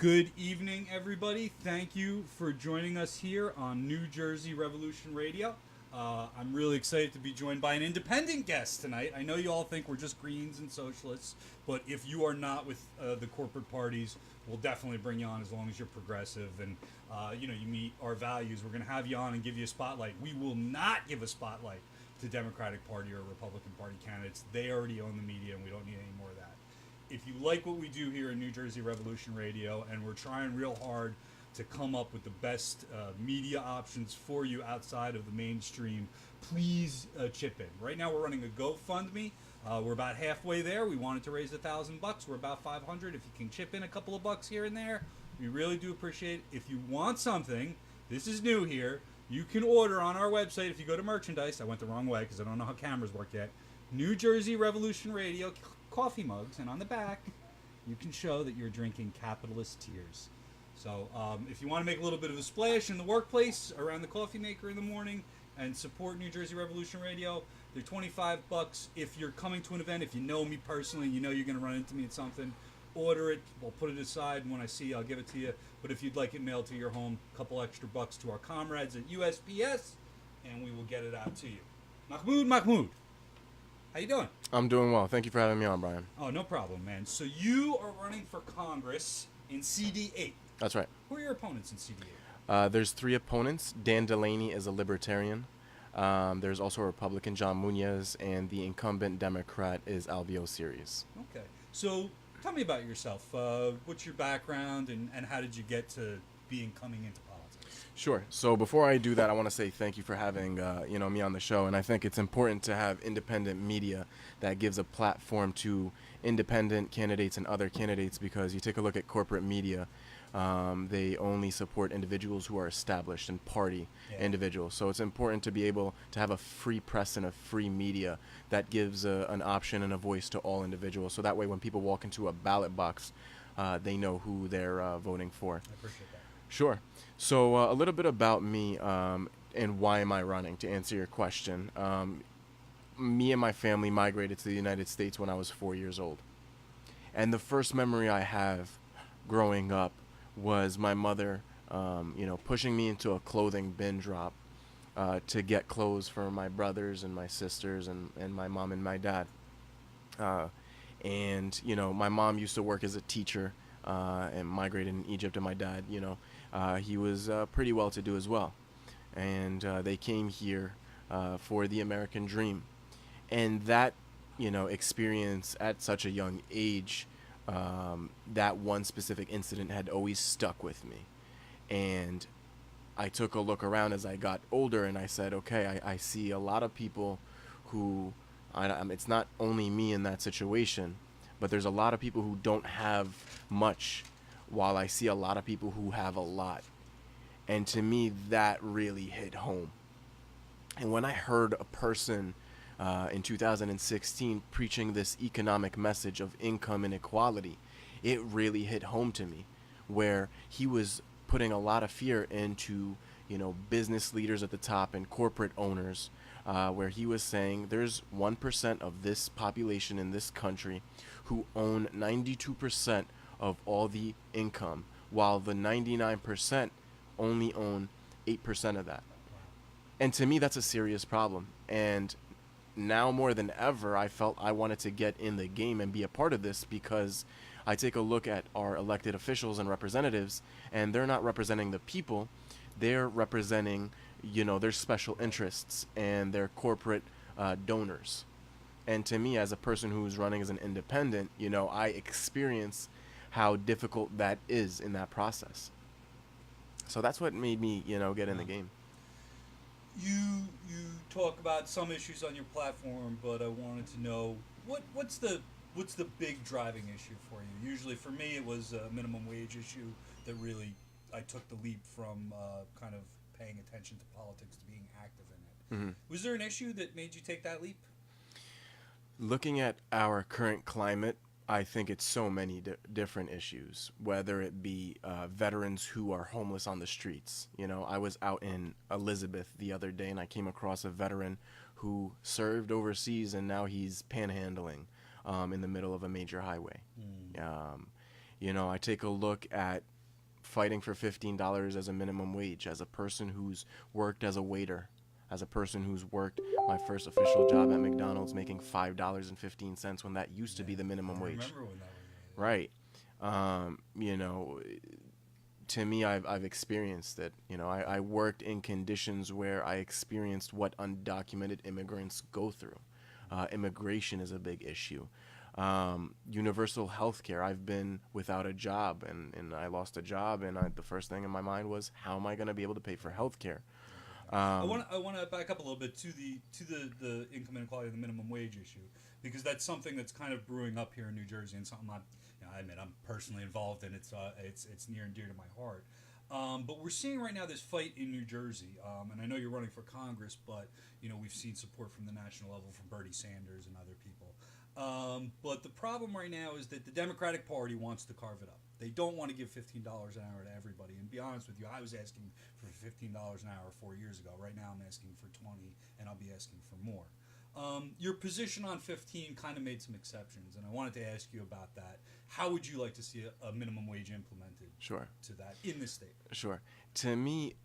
Good evening, everybody. Thank you for joining us here on New Jersey Revolution Radio. I'm really excited to be joined by an independent guest tonight. I know you all think we're just Greens and socialists, but if you are not with the corporate parties, we'll definitely bring you on as long as you're progressive and you meet our values. We're going to have you on and give you a spotlight. We will not give a spotlight to Democratic Party or Republican Party candidates. They already own the media, and we don't need any more of that. If you like what we do here in New Jersey Revolution Radio, and we're trying real hard to come up with the best media options for you outside of the mainstream, please chip in. Right now we're running a GoFundMe. We're about halfway there. We wanted to raise $1,000. We're about 500. If you can chip in a couple of bucks here and there, we really do appreciate it. If you want something, this is new here, you can order on our website. If you go to merchandise, I went the wrong way because I don't know how cameras work yet. New Jersey Revolution Radio coffee mugs, and on the back you can show that you're drinking capitalist tears. So if you want to make a little bit of a splash in the workplace around the coffee maker in the morning and support New Jersey Revolution Radio, they're $25. If you're coming to an event, if you know me personally, you know you're going to run into me at something, order it. We'll put it aside, and when I see you, I'll give it to you. But if you'd like it mailed to your home, a couple extra bucks to our comrades at USPS, and we will get it out to you. Mahmoud. How you doing? I'm doing well. Thank you for having me on, Brian. Oh, no problem, man. So you are running for Congress in CD8. That's right. Who are your opponents in CD8? There's 3 opponents. Dan Delaney is a libertarian. There's also a Republican, John Muñez, and the incumbent Democrat is Alvio Series. Okay. So tell me about yourself. What's your background, and how did you get to coming into politics? Sure. So before I do that, I want to say thank you for having me on the show. And I think it's important to have independent media that gives a platform to independent candidates and other candidates, because you take a look at corporate media, they only support individuals who are established and party individuals. So it's important to be able to have a free press and a free media that gives an option and a voice to all individuals. So that way when people walk into a ballot box, they know who they're voting for. I appreciate that. Sure. So a little bit about me and why am I running, to answer your question. Me and my family migrated to the United States when I was 4 years old. And the first memory I have growing up was my mother, pushing me into a clothing bin drop to get clothes for my brothers and my sisters and my mom and my dad. My mom used to work as a teacher and migrated in Egypt, and my dad, he was pretty well-to-do as well. And they came here for the American dream. And that, experience at such a young age, that one specific incident had always stuck with me. And I took a look around as I got older, and I said, okay, I see a lot of people who, it's not only me in that situation, but there's a lot of people who don't have much, while I see a lot of people who have a lot. And to me, that really hit home. And when I heard a person in 2016 preaching this economic message of income inequality, it really hit home to me, where he was putting a lot of fear into, business leaders at the top and corporate owners, where he was saying there's 1% of this population in this country who own 92% of all the income, while the 99% only own 8% of that. And to me, that's a serious problem. And now more than ever, I felt I wanted to get in the game and be a part of this, because I take a look at our elected officials and representatives, and they're not representing the people. They're representing, their special interests and their corporate donors. And to me, as a person who's running as an independent, I experience how difficult that is in that process. So that's what made me, get in the game. You talk about some issues on your platform, but I wanted to know what's the big driving issue for you? Usually for me, it was a minimum wage issue that really I took the leap from kind of paying attention to politics to being active in it. Mm-hmm. Was there an issue that made you take that leap? Looking at our current climate, I think it's so many different issues, whether it be veterans who are homeless on the streets. I was out in Elizabeth the other day, and I came across a veteran who served overseas, and now he's panhandling in the middle of a major highway. I take a look at fighting for $15 as a minimum wage, as a person who's worked as a waiter, as a person who's worked my first official job at McDonald's making $5.15 when that used to be the minimum I wage. remember when that was made. Right. You know, to me, I've experienced it. I worked in conditions where I experienced what undocumented immigrants go through. Immigration is a big issue. Universal health care. I've been without a job, and I lost a job, and the first thing in my mind was, how am I going to be able to pay for health care? I want to back up a little bit to the income inequality and the minimum wage issue, because that's something that's kind of brewing up here in New Jersey, and something I admit I'm personally involved in. It's near and dear to my heart. But we're seeing right now this fight in New Jersey, and I know you're running for Congress, but we've seen support from the national level from Bernie Sanders and other people. But the problem right now is that the Democratic Party wants to carve it up. They don't want to give $15 an hour to everybody. And to be honest with you, I was asking for $15 an hour 4 years ago. Right now I'm asking for 20, and I'll be asking for more. Your position on 15 kind of made some exceptions, and I wanted to ask you about that. How would you like to see a minimum wage implemented Sure. to that in this state? Sure. To me,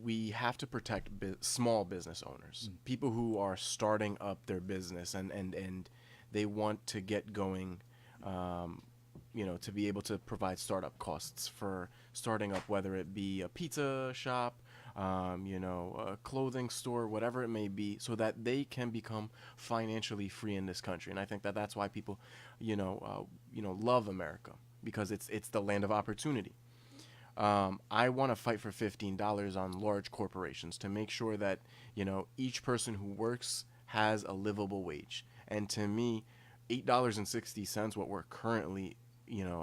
we have to protect small business owners, people who are starting up their business and they want to get going, to be able to provide startup costs for starting up, whether it be a pizza shop, a clothing store, whatever it may be, so that they can become financially free in this country. And I think that that's why people, love America, because it's the land of opportunity. I want to fight for $15 on large corporations to make sure that, each person who works has a livable wage. And to me, $8.60, what we're currently,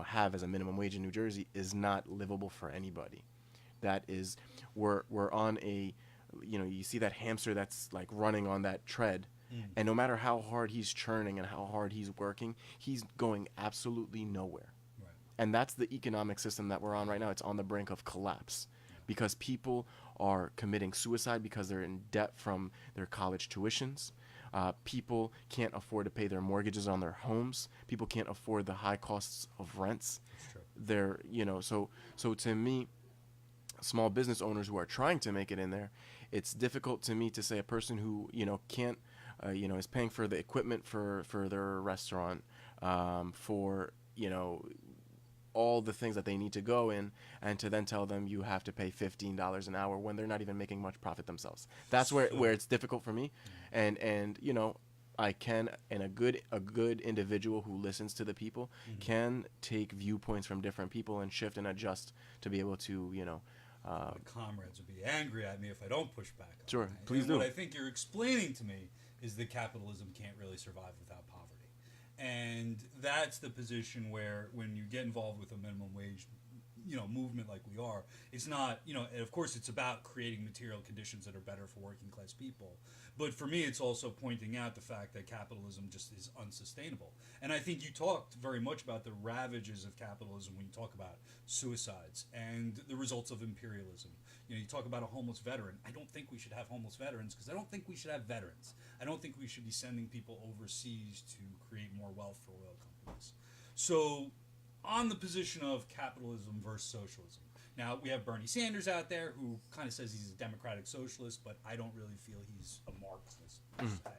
have as a minimum wage in New Jersey, is not livable for anybody. That is, we're on a, you see that hamster that's like running on that tread, and no matter how hard he's churning and how hard he's working, he's going absolutely nowhere. Right. And that's the economic system that we're on right now. It's on the brink of collapse because people are committing suicide because they're in debt from their college tuitions. People can't afford to pay their mortgages on their homes. People can't afford the high costs of rents. They're, so to me, small business owners who are trying to make it in there, it's difficult to me to say a person who, can't, is paying for the equipment for their restaurant, for, all the things that they need to go in, and to then tell them you have to pay $15 an hour when they're not even making much profit themselves. That's where it's difficult for me. And I can, and a good individual who listens to the people can take viewpoints from different people and shift and adjust to be able to, my comrades would be angry at me if I don't push back on Sure, that. please and do. What I think you're explaining to me is that capitalism can't really survive without poverty. And that's the position where, when you get involved with a minimum wage, movement like we are, it's not, and of course it's about creating material conditions that are better for working class people. But for me, it's also pointing out the fact that capitalism just is unsustainable. And I think you talked very much about the ravages of capitalism when you talk about suicides and the results of imperialism. You talk about a homeless veteran. I don't think we should have homeless veterans, because I don't think we should have veterans. I don't think we should be sending people overseas to create more wealth for oil companies. So, on the position of capitalism versus socialism. Now, we have Bernie Sanders out there who kind of says he's a democratic socialist, but I don't really feel he's a Marxist per se.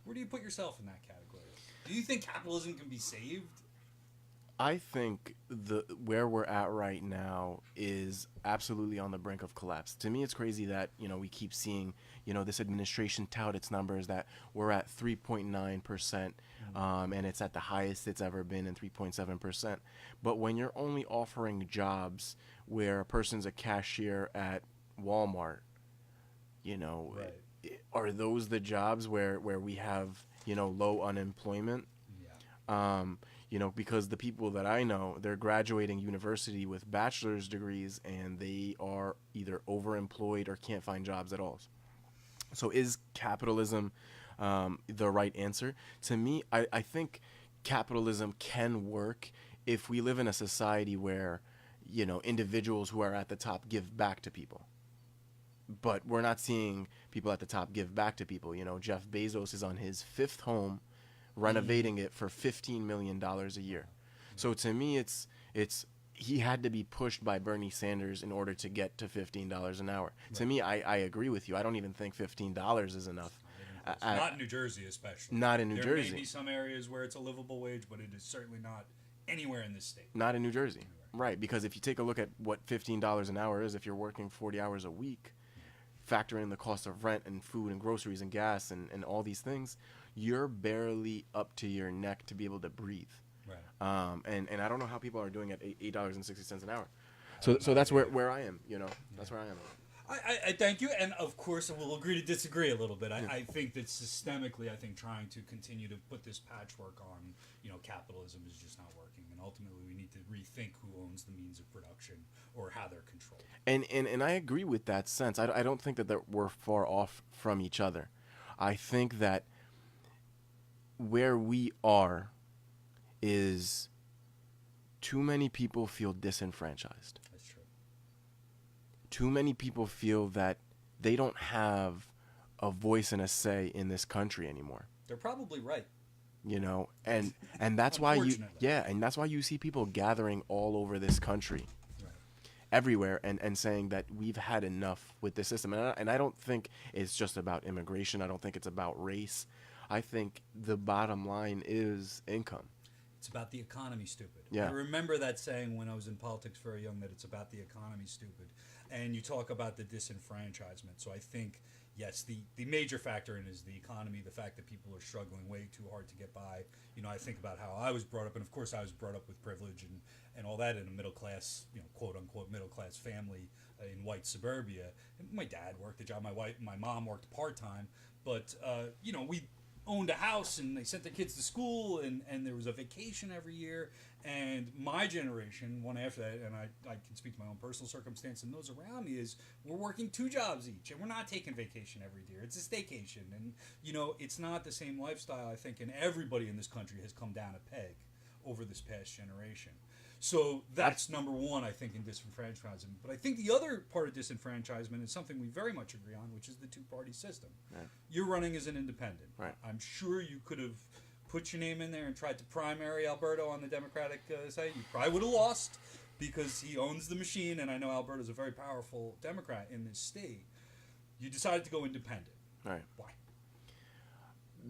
Where do you put yourself in that category? Do you think capitalism can be saved? I think where we're at right now is absolutely on the brink of collapse. To me, it's crazy that, we keep seeing, this administration tout its numbers that we're at 3.9%, and it's at the highest it's ever been in 3.7%. But when you're only offering jobs where a person's a cashier at Walmart, Right. are those the jobs where we have, low unemployment? Yeah. Because the people that I know, they're graduating university with bachelor's degrees, and they are either overemployed or can't find jobs at all. So is capitalism the right answer? To me, I think capitalism can work if we live in a society where, individuals who are at the top give back to people. But we're not seeing people at the top give back to people. Jeff Bezos is on his fifth home, renovating it for $15 million a year. So to me, it's He had to be pushed by Bernie Sanders in order to get to $15 an hour. Right. To me, I agree with you. I don't even think $15 is enough. Not in New Jersey, especially. Not in New Jersey. There may be some areas where it's a livable wage, but it is certainly not anywhere in this state. Not in New Jersey. Right, because if you take a look at what $15 an hour is, if you're working 40 hours a week, factor in the cost of rent and food and groceries and gas and all these things, you're barely up to your neck to be able to breathe. Right. And I don't know how people are doing at $8.60 an hour. So that's where I am, That's where I am. I thank you, and of course we'll agree to disagree a little bit. I think that systemically, trying to continue to put this patchwork on, capitalism is just not working, and ultimately we need to rethink who owns the means of production or how they're controlled. And I agree with that sense. I don't think that we're far off from each other. I think that where we are is too many people feel disenfranchised. That's true. Too many people feel that they don't have a voice and a say in this country anymore. They're probably right. And that's why that's why you see people gathering all over this country, right, everywhere, and saying that we've had enough with this system. And I don't think it's just about immigration. I don't think it's about race. I think the bottom line is income. It's about the economy, stupid. Yeah. I remember that saying when I was in politics very young, that it's about the economy, stupid. And you talk about the disenfranchisement. So I think, yes, the major factor in is the economy, the fact that people are struggling way too hard to get by. I think about how I was brought up, and of course I was brought up with privilege and all that in a middle class, quote unquote middle class family in white suburbia. And my dad worked a job, my mom worked part-time, but we owned a house and they sent their kids to school and there was a vacation every year. And my generation, one after that, and I can speak to my own personal circumstance and those around me, is we're working 2 jobs each and we're not taking vacation every year. It's a staycation. And, it's not the same lifestyle, I think, and everybody in this country has come down a peg over this past generation. So that's number one, I think, in disenfranchisement. But I think the other part of disenfranchisement is something we very much agree on, which is the 2-party system. Right. You're running as an independent. Right. I'm sure you could have put your name in there and tried to primary Alberto on the Democratic side. You probably would have lost because he owns the machine, and I know Alberto's a very powerful Democrat in this state. You decided to go independent. Right. Why?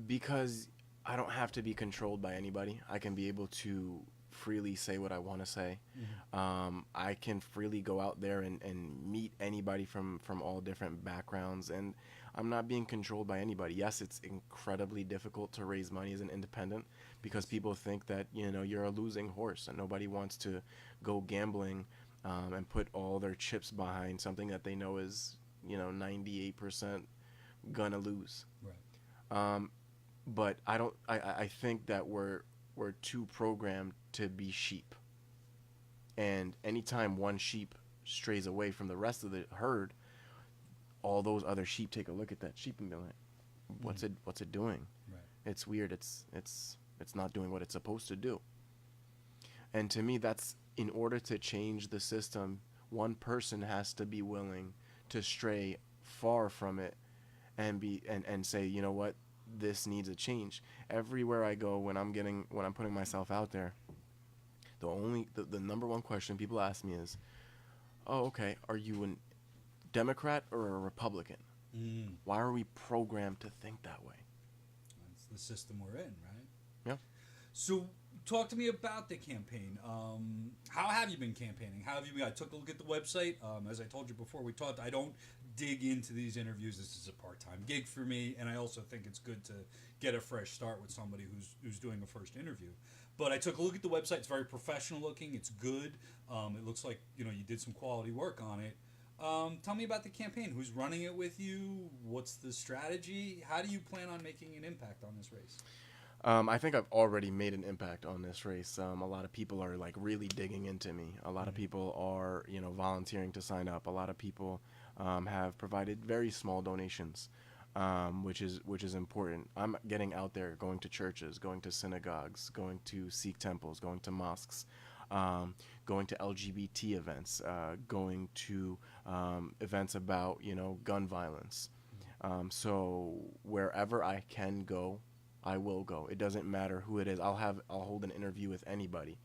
Because I don't have to be controlled by anybody. I can be able to freely say what I want to say. Mm-hmm. I can freely go out there and meet anybody from all different backgrounds, and I'm not being controlled by anybody. Yes, it's incredibly difficult to raise money as an independent because people think that you're a losing horse and nobody wants to go gambling and put all their chips behind something that they know is 98% gonna lose. Right. But I think that we're too programmed to be sheep. And anytime one sheep strays away from the rest of the herd, all those other sheep take a look at that sheep and be like, what's it doing? Right. It's weird. It's not doing what it's supposed to do. And to me, that's, in order to change the system, one person has to be willing to stray far from it and say, you know what, this needs a change. Everywhere I go, when I'm putting myself out there, the number one question people ask me is, oh, okay, are you a Democrat or a Republican? Mm. Why are we programmed to think that way? That's the system we're in, right? Yeah. So talk to me about the campaign. How have you been campaigning? How have you been? I took a look at the website. As I told you before we talked, I don't dig into these interviews. This is a part-time gig for me, and I also think it's good to get a fresh start with somebody who's doing a first interview. But I took a look at the website. It's very professional looking. It's good. It looks like you did some quality work on it. Tell me about the campaign. Who's running it with you? What's the strategy? How do you plan on making an impact on this race? I think I've already made an impact on this race. A lot of people are really digging into me. A lot of people are volunteering to sign up. A lot of people have provided very small donations, which is important. I'm getting out there, going to churches, going to synagogues, going to Sikh temples, going to mosques, going to LGBT events, going to events about gun violence. So wherever I can go, I will go. It doesn't matter who it is. I'll hold an interview with anybody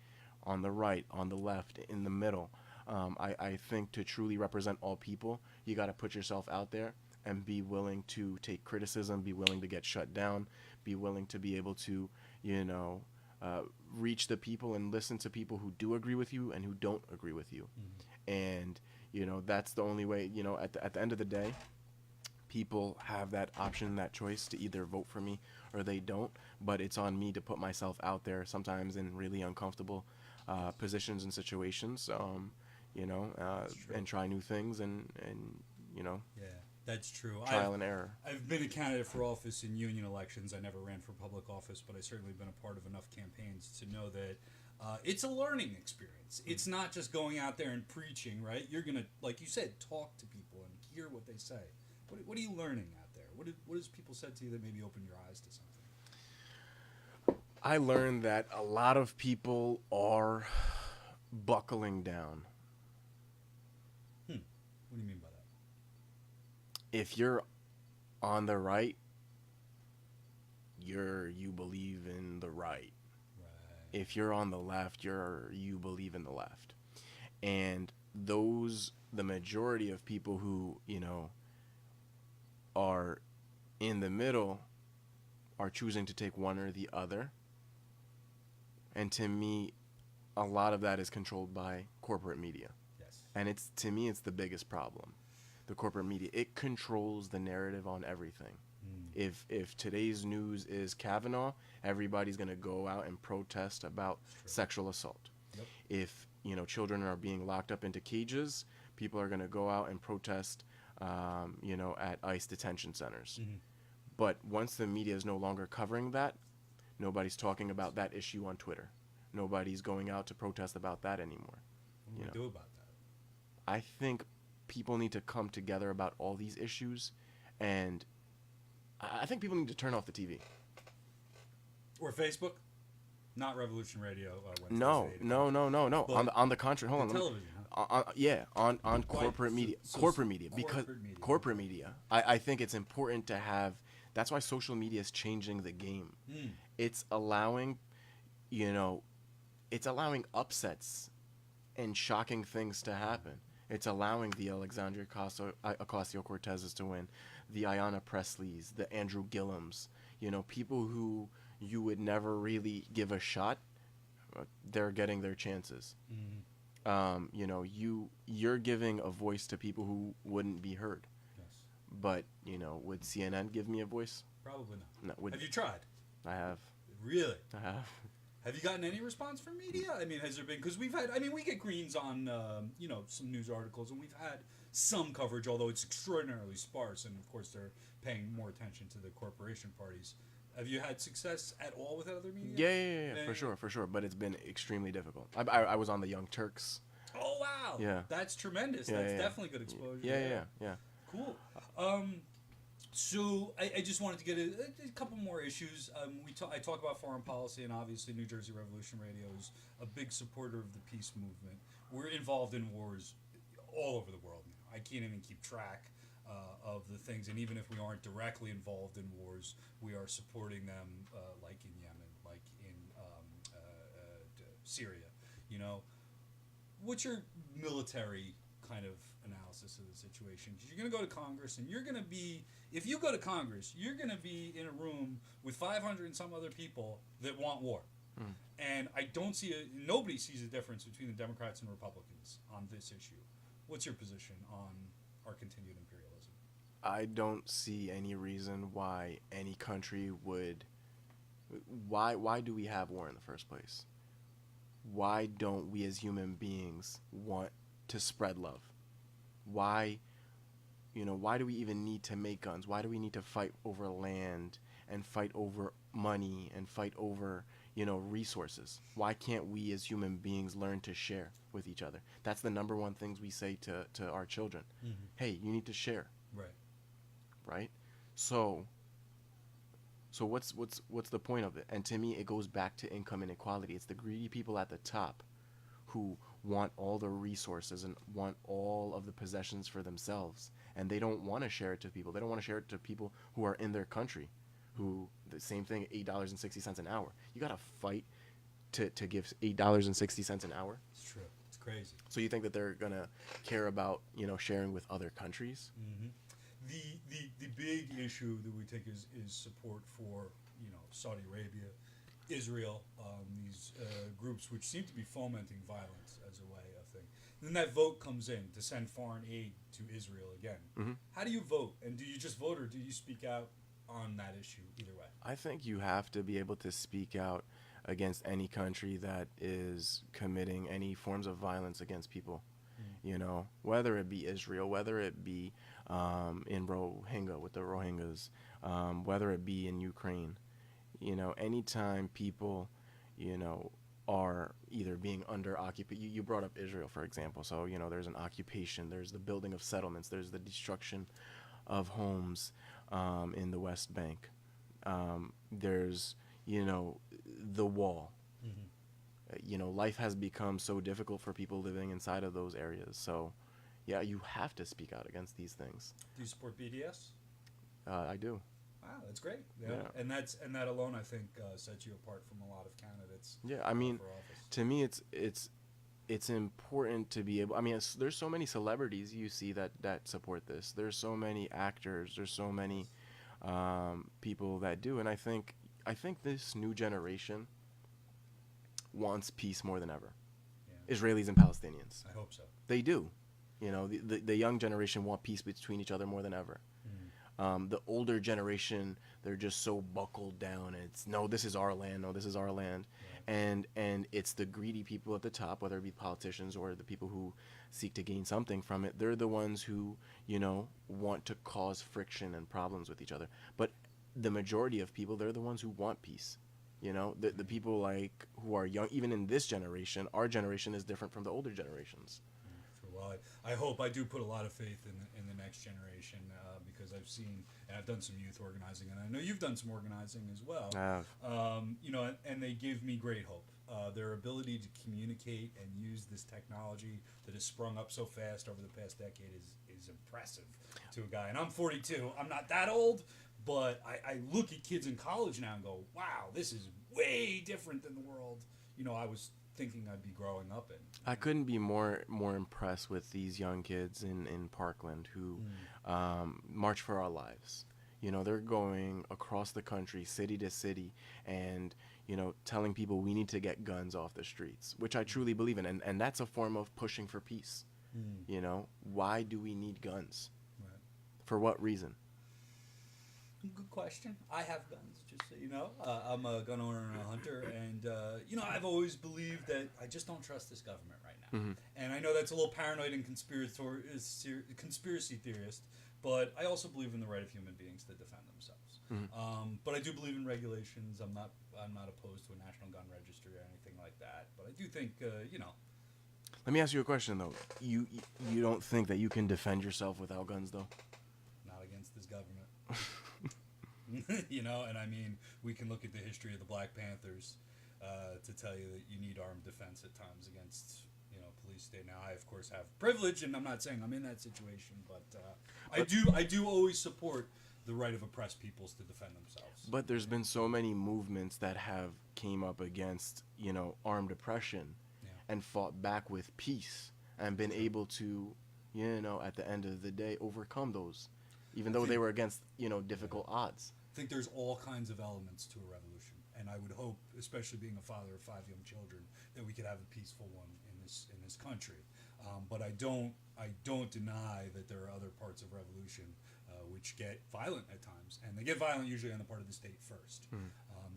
on the right, on the left, in the middle. I think to truly represent all people, you got to put yourself out there and be willing to take criticism, be willing to get shut down, be willing to be able to, you know, reach the people and listen to people who do agree with you and who don't agree with you. And, you know, that's the only way, you know, at the end of the day, people have that option, that choice to either vote for me or they don't. But it's on me to put myself out there sometimes in really uncomfortable positions and situations, you know, and try new things and, you know, Yeah, that's true. trial and error. I've been a candidate for office in union elections. I never ran for public office, but I've certainly been a part of enough campaigns to know that it's a learning experience. It's not just going out there and preaching, right? You're going to, like you said, talk to people and hear what they say. What are you learning out there? What has people said to you that maybe opened your eyes to something? I learned that a lot of people are buckling down. What do you mean by that? If you're on the right, you believe in the right. If you're on the left, you believe in the left. And the majority of people who, you know, are in the middle are choosing to take one or the other. And to me, a lot of that is controlled by corporate media. Yes. And to me, it's the biggest problem. The corporate media, it controls the narrative on everything. If today's news is Kavanaugh, everybody's going to go out and protest about sexual assault. Yep. If, you know, children are being locked up into cages, people are going to go out and protest, you know, at ICE detention centers. But once the media is no longer covering that, nobody's talking about that issue on Twitter. Nobody's going out to protest about that anymore. What do we do about that? I think people need to come together about all these issues, and I think people need to turn off the TV. Or Facebook? Not Revolution Radio. No. On the contrary, hold on. Television. On corporate media. Corporate media. I think it's important to have. That's why social media is changing the game. It's allowing, you know, upsets and shocking things to happen. It's allowing the Alexandria Ocasio-Cortezes to win, the Ayanna Presleys, the Andrew Gillums, you know, people who you would never really give a shot, they're getting their chances. You know, you're giving a voice to people who wouldn't be heard. Yes. But, you know, would CNN give me a voice? Probably not. No, have you tried? I have. Really? I have. Have you gotten any response from media? I mean, has there been? Because we've had. I mean, we get greens on, you know, some news articles, and we've had some coverage, although it's extraordinarily sparse. And of course, they're paying more attention to the corporation parties. Have you had success at all with other media? Yeah, for sure. But it's been extremely difficult. I was on the Young Turks. Oh wow! Yeah, that's tremendous. That's definitely good exposure. Yeah. Cool. So I just wanted to get a couple more issues. I talk about foreign policy, and obviously New Jersey Revolution Radio is a big supporter of the peace movement. We're involved in wars all over the world now. I can't even keep track of the things, and even if we aren't directly involved in wars, we are supporting them, like in Yemen, like in Syria. You know, what's your military kind of analysis of the situation? Because you're going to go to Congress, and you're going to be, if you go to Congress, you're going to be in a room with 500 and some other people that want war. And I don't see nobody sees a difference between the Democrats and Republicans on this issue. What's your position on our continued imperialism? I don't see any reason why any country would. Why do we have war in the first place? Why don't we as human beings want to spread love? Why do we even need to make guns? Why do we need to fight over land and fight over money and fight over, you know, resources? Why can't we as human beings learn to share with each other? That's the number one things we say to our children. Hey, you need to share. Right? So what's the point of it? And to me, it goes back to income inequality. It's the greedy people at the top who want all the resources and want all of the possessions for themselves, and they don't want to share it to people. They don't want to share it to people who are in their country, who the same thing, $8.60 an hour. You got to fight to give $8.60 an hour. It's true. It's crazy. So you think that they're gonna care about sharing with other countries? Hmm. The big issue that we take is support for Saudi Arabia, Israel, these groups which seem to be fomenting violence as a way of thing. And then that vote comes in to send foreign aid to Israel again. Mm-hmm. How do you vote? And do you just vote or do you speak out on that issue either way? I think you have to be able to speak out against any country that is committing any forms of violence against people. Whether it be Israel, whether it be in Rohingya with the Rohingyas, whether it be in Ukraine. Anytime people, are either being under occupation. You brought up Israel, for example. So, there's an occupation, there's the building of settlements, there's the destruction of homes in the West Bank. There's, the wall. Life has become so difficult for people living inside of those areas. So, yeah, you have to speak out against these things. Do you support BDS? I do. Wow, that's great. Yeah. Yeah. And that alone, I think, sets you apart from a lot of candidates. Yeah, I mean, for office. to me, it's important to be able. I mean, there's so many celebrities you see that support this. There's so many actors. There's so many people that do, and I think this new generation wants peace more than ever. Yeah. Israelis and Palestinians. I hope so. They do. The young generation want peace between each other more than ever. The older generation, they're just so buckled down. It's no, this is our land. No, this is our land. Yeah. And it's the greedy people at the top, whether it be politicians or the people who seek to gain something from it. They're the ones who, want to cause friction and problems with each other. But the majority of people, they're the ones who want peace. The people who are young, even in this generation, our generation is different from the older generations. Well, I do put a lot of faith in the next generation because I've seen and I've done some youth organizing, and I know you've done some organizing as well. I have. And they give me great hope. Their ability to communicate and use this technology that has sprung up so fast over the past decade is impressive to a guy. And I'm 42. I'm not that old, but I look at kids in college now and go, wow, this is way different than the world I was thinking I'd be growing up in. I couldn't be more impressed with these young kids in Parkland who march for our lives. They're going across the country, city to city, and telling people we need to get guns off the streets, which I truly believe in, and that's a form of pushing for peace. Why do we need guns? Right. For what reason? Good question. I have guns, just so you know. I'm a gun owner and a hunter, and I've always believed that I just don't trust this government right now. Mm-hmm. And I know that's a little paranoid and conspiracy theorist, but I also believe in the right of human beings to defend themselves. Mm-hmm. But I do believe in regulations. I'm not opposed to a national gun registry or anything like that. But I do think Let me ask you a question though. You don't think that you can defend yourself without guns though? Not against this government. And I mean, we can look at the history of the Black Panthers to tell you that you need armed defense at times against, police state. Now, I of course have privilege, and I'm not saying I'm in that situation, but I do always support the right of oppressed peoples to defend themselves. But there's been so many movements that have came up against, armed oppression, and fought back with peace, and been able to, at the end of the day, overcome those, even though they were against, difficult odds. I think there's all kinds of elements to a revolution, and I would hope, especially being a father of 5 young children, that we could have a peaceful one in this country. But I don't deny that there are other parts of revolution which get violent at times, and they get violent usually on the part of the state first.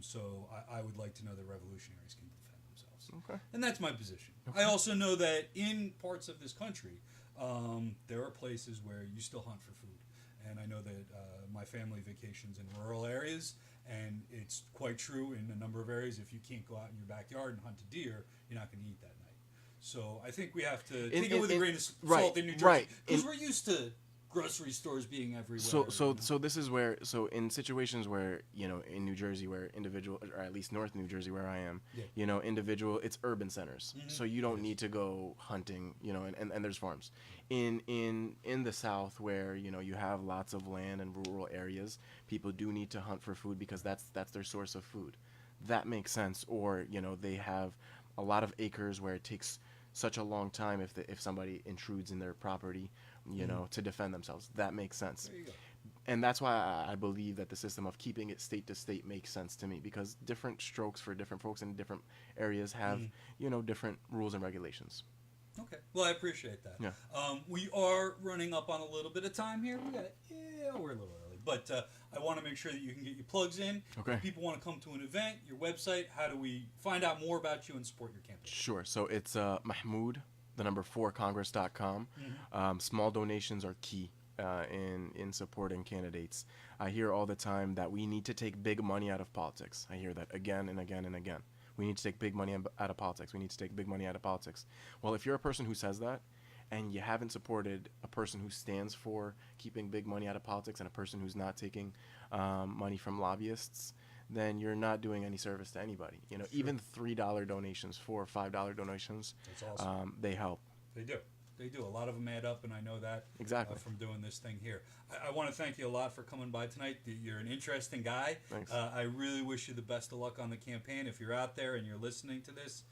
So I would like to know that revolutionaries can defend themselves. Okay. And that's my position. Okay. I also know that in parts of this country, there are places where you still hunt for food. And I know that my family vacations in rural areas, and it's quite true in a number of areas. If you can't go out in your backyard and hunt a deer, you're not going to eat that night. So I think we have to take it with a grain of salt in New Jersey, because we're used to grocery stores being everywhere. So this is where, in situations where, in New Jersey, where individual, or at least North New Jersey where I am, it's urban centers. Mm-hmm. So you don't need to go hunting, and there's farms. In the South where, you have lots of land and rural areas, people do need to hunt for food because that's their source of food. that makes sense. Or, they have a lot of acres where it takes such a long time if somebody intrudes in their property, to defend themselves. That makes sense. There you go. And that's why I believe that the system of keeping it state to state makes sense to me, because different strokes for different folks in different areas have, different rules and regulations. Okay. Well, I appreciate that. Yeah. We are running up on a little bit of time here. We're a little early, but I want to make sure that you can get your plugs in. Okay. If people want to come to an event, your website, how do we find out more about you and support your campaign? Sure. So it's Mahmoud, the number 4congress.com. Small donations are key in supporting candidates. I hear all the time that we need to take big money out of politics. I hear that again and again and again. We need to take big money out of politics. We need to take big money out of politics. Well, if you're a person who says that, and you haven't supported a person who stands for keeping big money out of politics, and a person who's not taking money from lobbyists, then you're not doing any service to anybody. Even $3 donations, $4 or $5 donations, That's awesome. they help. They do. They do. A lot of them add up, and I know that Exactly. From doing this thing here. I want to thank you a lot for coming by tonight. You're an interesting guy. Thanks. I really wish you the best of luck on the campaign. If you're out there and you're listening to this,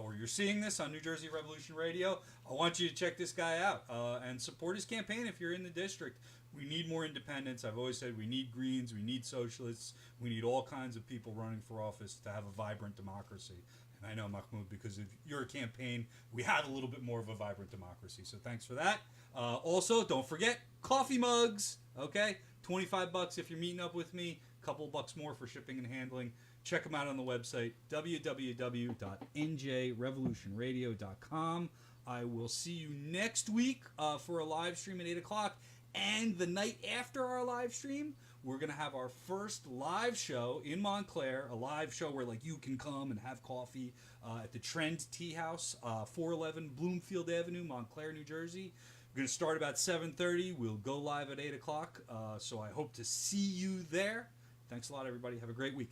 or you're seeing this on New Jersey Revolution Radio, I want you to check this guy out and support his campaign if you're in the district. We need more independents. I've always said we need Greens, we need socialists, we need all kinds of people running for office to have a vibrant democracy. And I know, Mahmoud, because of your campaign, we have a little bit more of a vibrant democracy. So thanks for that. Also, don't forget coffee mugs. Okay, $25 if you're meeting up with me. A couple bucks more for shipping and handling. Check them out on the website, www.njrevolutionradio.com. I will see you next week for a live stream at 8 o'clock. And the night after our live stream, we're going to have our first live show in Montclair, a live show where you can come and have coffee at the Trend Tea House, 411 Bloomfield Avenue, Montclair, New Jersey. We're going to start about 7:30. We'll go live at 8 o'clock, so I hope to see you there. Thanks a lot, everybody. Have a great week.